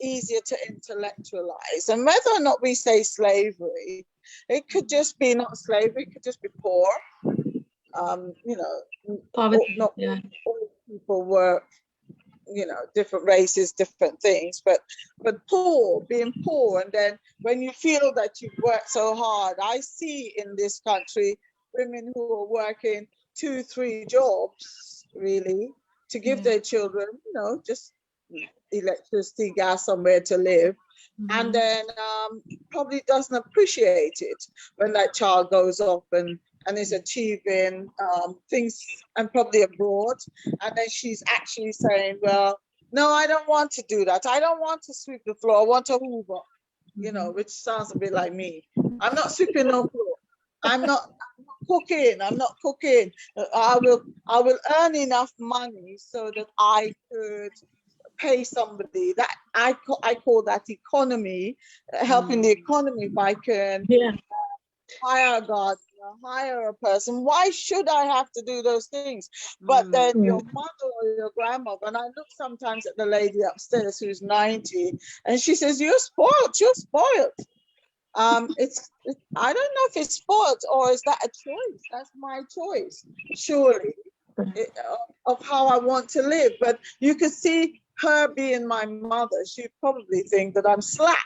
easier to intellectualize. And whether or not we say slavery, it could just be not slavery, it could just be poor. You know, Poverty, not all people were, you know, different races, different things, but poor, being poor. And then when you feel that you've worked so hard, I see in this country women who are working 2-3 jobs really to give their children, you know, just electricity, gas, somewhere to live, and then probably doesn't appreciate it when that child goes off and is achieving things, and probably abroad, and then she's actually saying, well, no, I don't want to do that. I don't want to sweep the floor. I want to hoover, you know, which sounds a bit like me. I'm not sweeping no floor. I'm not cooking. I'm not cooking. I will earn enough money so that I could pay somebody. That I call that economy, helping the economy. If I can hire a gardener, hire a person, why should I have to do those things? But then your mother or your grandmother, and I look sometimes at the lady upstairs who's 90, and she says, "You're spoiled. You're spoiled." I don't know if it's spoiled or is that a choice. That's my choice, surely, of how I want to live. But you could see her being my mother, she'd probably think that I'm slack.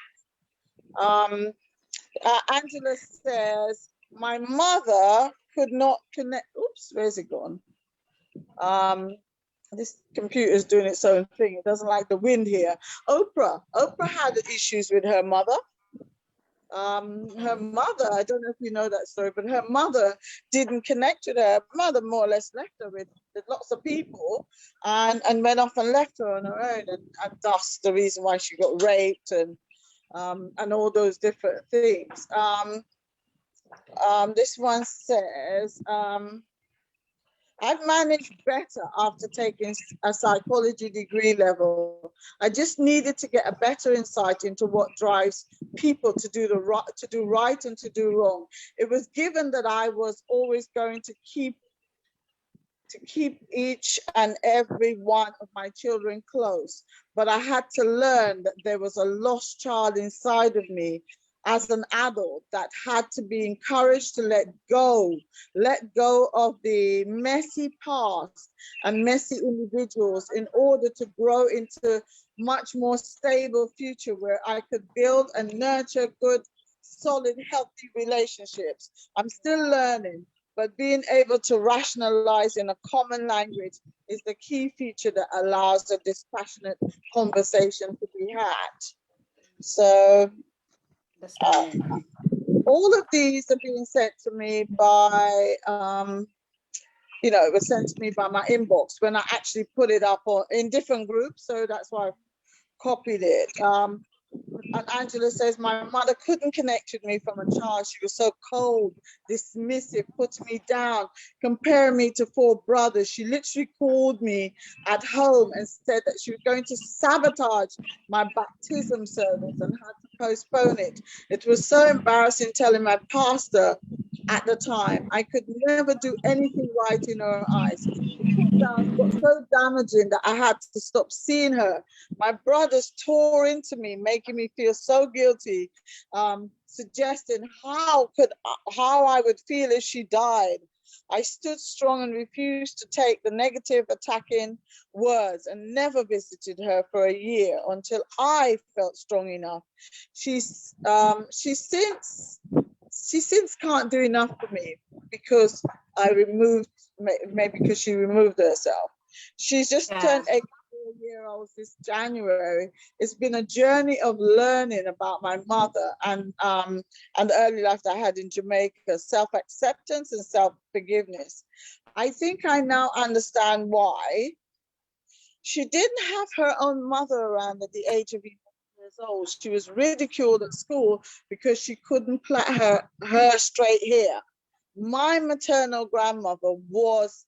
Angela says, my mother could not connect. Oops, where's it gone? This computer's doing its own thing. It doesn't like the wind here. Oprah had issues with her mother. Her mother, I don't know if you know that story, but her mother didn't connect with her. Her mother more or less left her with lots of people and went off and left her on her own. And thus the reason why she got raped and all those different things. This one says, I've managed better after taking a psychology degree level. I just needed to get a better insight into what drives people to do right and to do wrong. It was given that I was always going to keep each and every one of my children close. But I had to learn that there was a lost child inside of me as an adult that had to be encouraged to let go of the messy past and messy individuals in order to grow into much more stable future where I could build and nurture good, solid, healthy relationships. I'm still learning, but being able to rationalize in a common language is the key feature that allows a dispassionate conversation to be had. So all of these are being sent to me by, it was sent to me by my inbox when I actually put it up in different groups. So that's why I copied it. And Angela says, my mother couldn't connect with me from a child. She was so cold, dismissive, put me down, comparing me to 4 brothers. She literally called me at home and said that she was going to sabotage my baptism service and had to postpone it. It was so embarrassing telling my pastor at the time. I could never do anything right in her eyes. It got so damaging that I had to stop seeing her. My brothers tore into me, making me feel so guilty, suggesting how I would feel if she died. I stood strong and refused to take the negative attacking words and never visited her for a year until I felt strong enough. She since can't do enough for me because maybe because she removed herself. She's just turned 8 years old this January. It's been a journey of learning about my mother and the early life that I had in Jamaica, self-acceptance and self-forgiveness. I think I now understand why she didn't have her own mother around at the age of 11 years old. She was ridiculed at school because she couldn't plait her straight hair. My maternal grandmother was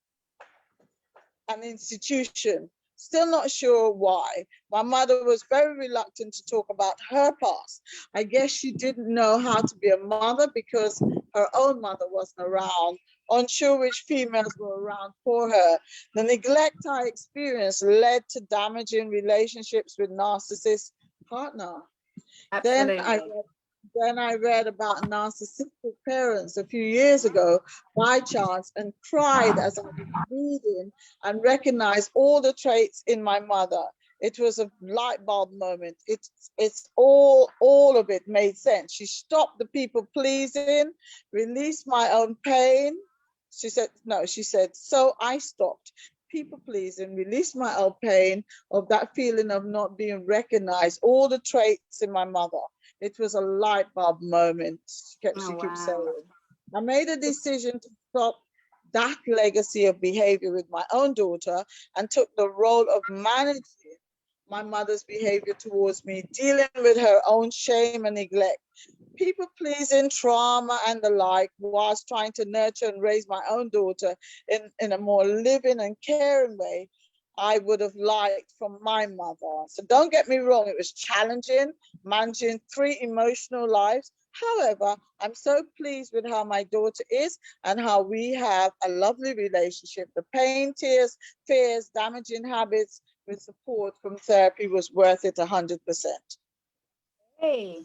an institution. Still not sure why. My mother was very reluctant to talk about her past. I guess she didn't know how to be a mother because her own mother wasn't around, unsure which females were around for her. The neglect I experienced led to damaging relationships with narcissist partner. Absolutely. Then I read about narcissistic parents a few years ago by chance and cried as I was reading and recognized all the traits in my mother. It was a light bulb moment. It's all of it made sense. She stopped the people pleasing, released my own pain. She said, so I stopped people pleasing, released my own pain of that feeling of not being recognized, all the traits in my mother. It was a light bulb moment, she keeps saying. I made a decision to stop that legacy of behavior with my own daughter and took the role of managing my mother's behavior towards me, dealing with her own shame and neglect, people pleasing, trauma, and the like, whilst trying to nurture and raise my own daughter in a more living and caring way I would have liked from my mother. So don't get me wrong, it was challenging, managing 3 emotional lives. However, I'm so pleased with how my daughter is and how we have a lovely relationship. The pain, tears, fears, damaging habits with support from therapy was worth it 100%. Hey,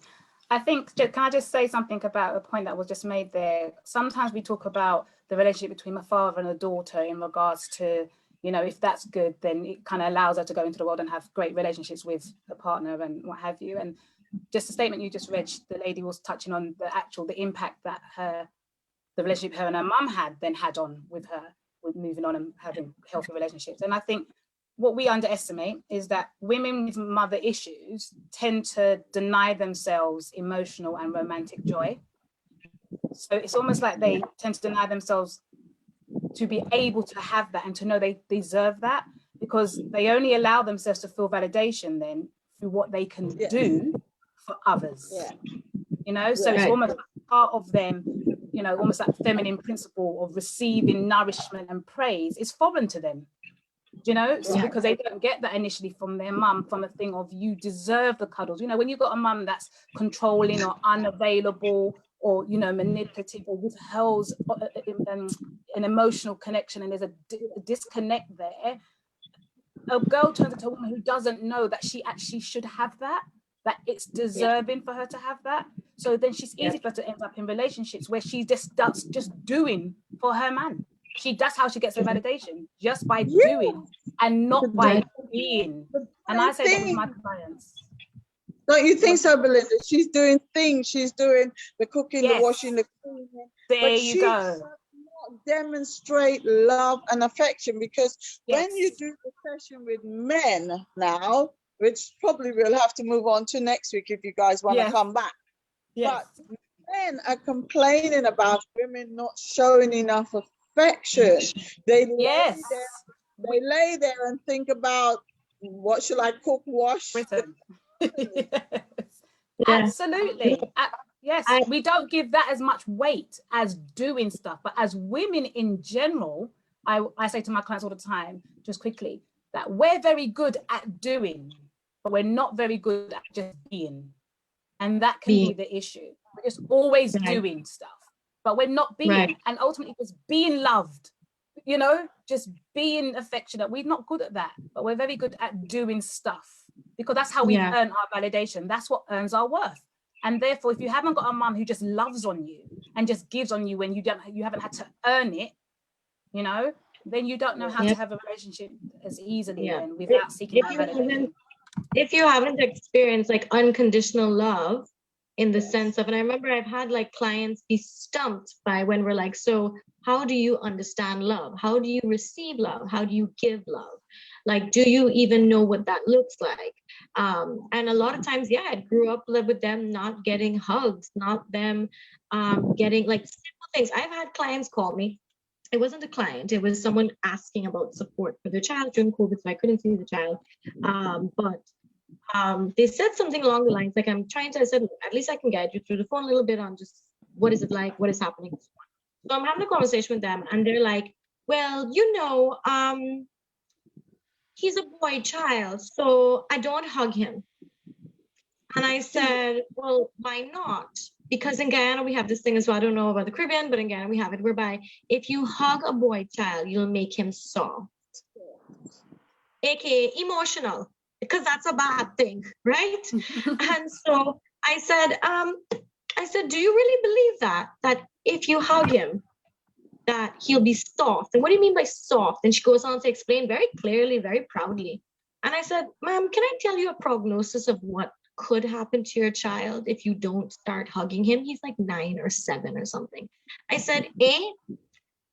I think, can I just say something about a point that was just made there? Sometimes we talk about the relationship between a father and a daughter in regards to, if that's good, then it kind of allows her to go into the world and have great relationships with a partner and what have you. And just the statement you just read, the lady was touching on the impact that the relationship her and her mum had on with her, with moving on and having healthy relationships. And I think what we underestimate is that women with mother issues tend to deny themselves emotional and romantic joy. So it's almost like they tend to deny themselves to be able to have that and to know they deserve that, because they only allow themselves to feel validation then through what they can do for others. So it's almost part of them, you know, almost that feminine principle of receiving nourishment and praise is foreign to them. You know, so because they don't get that initially from their mum, from a thing of you deserve the cuddles. You know, when you've got a mum that's controlling or unavailable or, you know, manipulative or withholds an emotional connection, and there's a disconnect there, a girl turns into a woman who doesn't know that she actually should have that it's deserving for her to have that. So then she's easy for her to end up in relationships where she just starts just doing for her man. That's how she gets her validation, just by doing and not by being. And I say that with my clients. Don't you think so, Belinda? She's doing things. She's doing the cooking, the washing, the cleaning. There you go. Does not demonstrate love and affection, because when you do the session with men now, which probably we'll have to move on to next week if you guys want to come back. But men are complaining about women not showing enough affection. They lay there and think about, what shall I cook, wash? Absolutely. Yes, we don't give that as much weight as doing stuff. But as women in general, I say to my clients all the time, just quickly, that we're very good at doing, but we're not very good at just being. And that can be the issue. We're just always doing stuff, but we're not being. And ultimately, it's being loved, you know, just being affectionate. We're not good at that, but we're very good at doing stuff, because that's how we earn our validation. That's what earns our worth. And therefore, if you haven't got a mum who just loves on you and just gives on you when you haven't had to earn it, you know, then you don't know how to have a relationship as easily and without seeking that validation. If you haven't experienced like unconditional love in the sense of, and I remember I've had like clients be stumped by when we're like, so how do you understand love? How do you receive love? How do you give love? Like, do you even know what that looks like? And a lot of times, I grew up with them not getting hugs, not them getting like simple things. I've had clients call me. It wasn't a client, it was someone asking about support for their child during COVID, so I couldn't see the child. But they said something along the lines, like, I said, at least I can guide you through the phone a little bit on just what is it like, what is happening. So I'm having a conversation with them, and they're like, well, you know, he's a boy child, so I don't hug him. And I said, well, why not? Because in Guyana, we have this thing as well. I don't know about the Caribbean, but in Guyana, we have it whereby if you hug a boy child, you'll make him soft, aka emotional, because that's a bad thing, right? And so I said, do you really believe that if you hug him, that he'll be soft? And what do you mean by soft? And she goes on to explain very clearly, very proudly. And I said, ma'am, can I tell you a prognosis of what could happen to your child if you don't start hugging him? He's like 9 or 7 or something. I said,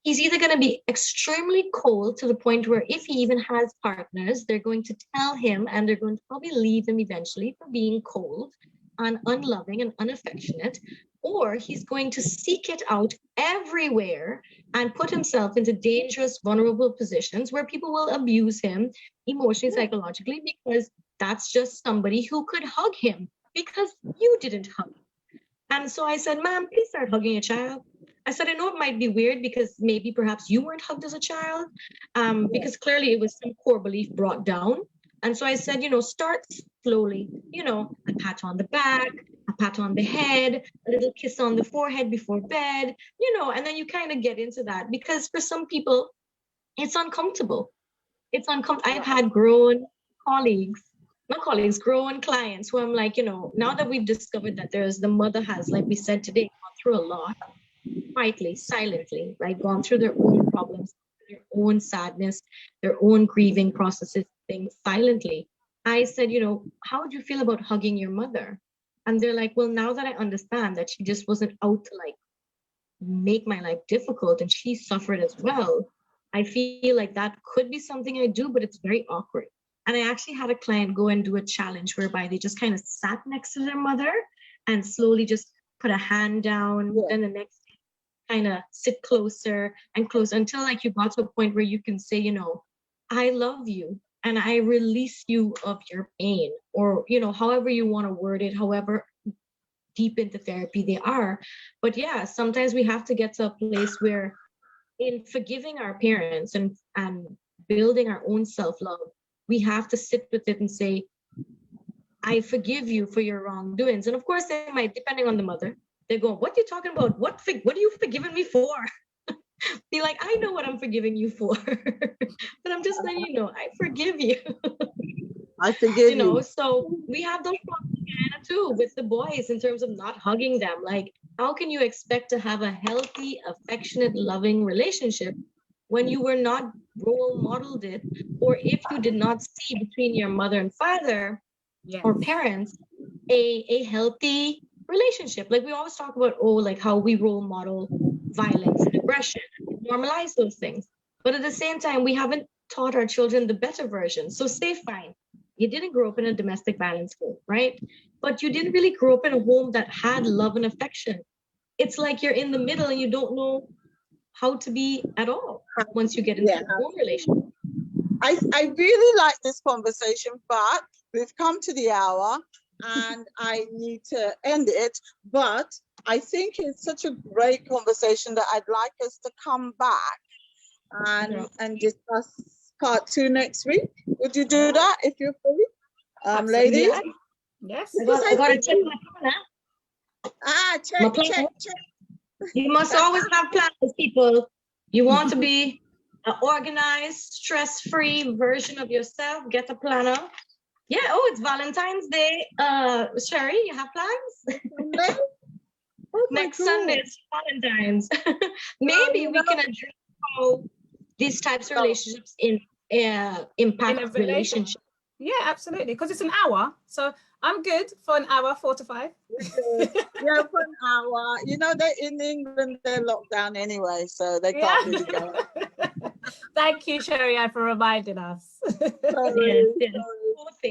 he's either going to be extremely cold to the point where if he even has partners, they're going to tell him and they're going to probably leave him eventually for being cold and unloving and unaffectionate, or he's going to seek it out everywhere and put himself into dangerous, vulnerable positions where people will abuse him emotionally, psychologically, because that's just somebody who could hug him because you didn't hug him. And so I said, ma'am, please start hugging a child. I said, I know it might be weird because maybe perhaps you weren't hugged as a child, because clearly it was some core belief brought down. And so I said, you know, start slowly, you know, a pat on the back, a pat on the head, a little kiss on the forehead before bed, you know, and then you kind of get into that, because for some people, it's uncomfortable. It's uncomfortable. I've had grown clients who I'm like, you know, now that we've discovered that the mother has, like we said today, gone through a lot, quietly, silently, right? Gone through their own problems, their own sadness, their own grieving processes, things silently. I said, you know, how would you feel about hugging your mother? And they're like, well, now that I understand that she just wasn't out to like make my life difficult and she suffered as well, I feel like that could be something I do, but it's very awkward. And I actually had a client go and do a challenge whereby they just kind of sat next to their mother and slowly just put a hand down, then the next kind of sit closer and closer until like you got to a point where you can say, you know, I love you and I release you of your pain, or, you know, however you want to word it, however deep into therapy they are. But yeah, sometimes we have to get to a place where in forgiving our parents and building our own self-love, we have to sit with it and say, I forgive you for your wrongdoings. And of course, they might, depending on the mother, they go, what are you talking about? What are you forgiving me for? Be like, I know what I'm forgiving you for. But I'm just letting you know, I forgive you. I forgive You know, so we have those problems too with the boys in terms of not hugging them. Like, how can you expect to have a healthy, affectionate, loving relationship when you were not role modeled it, or if you did not see between your mother and father or parents a healthy relationship? Like we always talk about, oh, like how we role model violence and aggression, normalize those things. But at the same time, we haven't taught our children the better version. So say fine, you didn't grow up in a domestic violence home, right? But you didn't really grow up in a home that had love and affection. It's like you're in the middle and you don't know how to be at all once you get into a home relationship. I really like this conversation, but we've come to the hour and I need to end it. But I think it's such a great conversation that I'd like us to come back and discuss part 2 next week. Would you do that if you're free, ladies? Yes. I got to check my planner. Check. You must always have plans, people. You want to be an organized, stress-free version of yourself, get a planner. Yeah, oh, it's Valentine's Day. Sherry, you have plans? Next Sunday is Valentine's. Maybe we can address how these types of relationships impact relationships. Yeah, absolutely. Because it's an hour. So I'm good for an hour, 4 to 5. Yeah, for an hour. You know, they in England, they're locked down anyway, so they can't really go. Thank you, Sherry, for reminding us. Yes.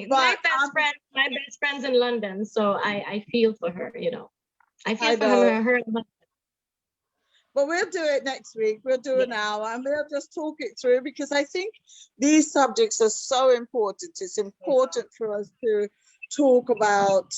My best friend's in London, so I feel for her, you know. I feel for her. But we'll do it next week. We'll do an hour and we'll just talk it through, because I think these subjects are so important. It's important for us to talk about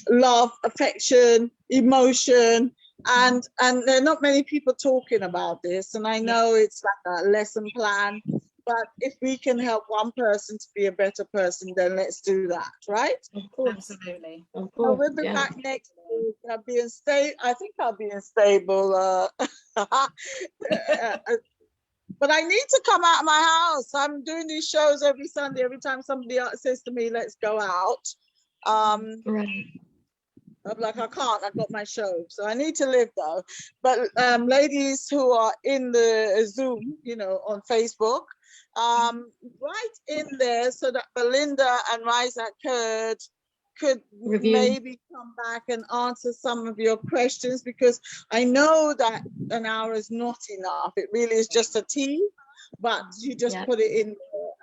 love, affection, emotion, and there are not many people talking about this. And I know it's like a lesson plan, but if we can help one person to be a better person, then let's do that, right? Of course. Absolutely. Of course. So we'll be back next week. I'll be in I think I'll be stable. But I need to come out of my house. I'm doing these shows every Sunday. Every time somebody else says to me, let's go out. Right. I'm like, I can't, I've got my show. So I need to live though. But ladies who are in the Zoom, you know, on Facebook, right in there so that Belinda and Riza could maybe come back and answer some of your questions, because I know that an hour is not enough. It really is just a tease, but you just put it in there.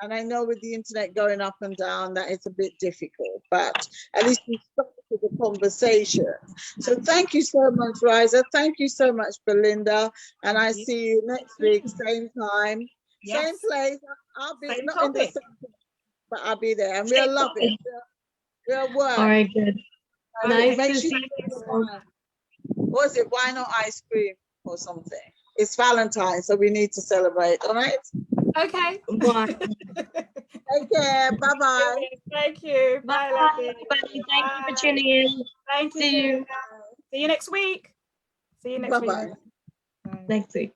And I know with the internet going up and down that it's a bit difficult, but at least we started the conversation. So thank you so much, Riza. Thank you so much, Belinda. And I see you next week, same time, same place. I'll be Same not topic. in the same place, but I'll be there, and we'll love it. We'll work. All right, good. Nice Make to sure see you. what is it? Why not ice cream or something? It's Valentine's, so we need to celebrate. All right. Okay. Bye. Take care. Bye-bye. Thank you. Bye, Bye, everybody. Thank you for tuning in. Thank you. See you. See you next week. See you next week. Bye-bye. Bye. Next week.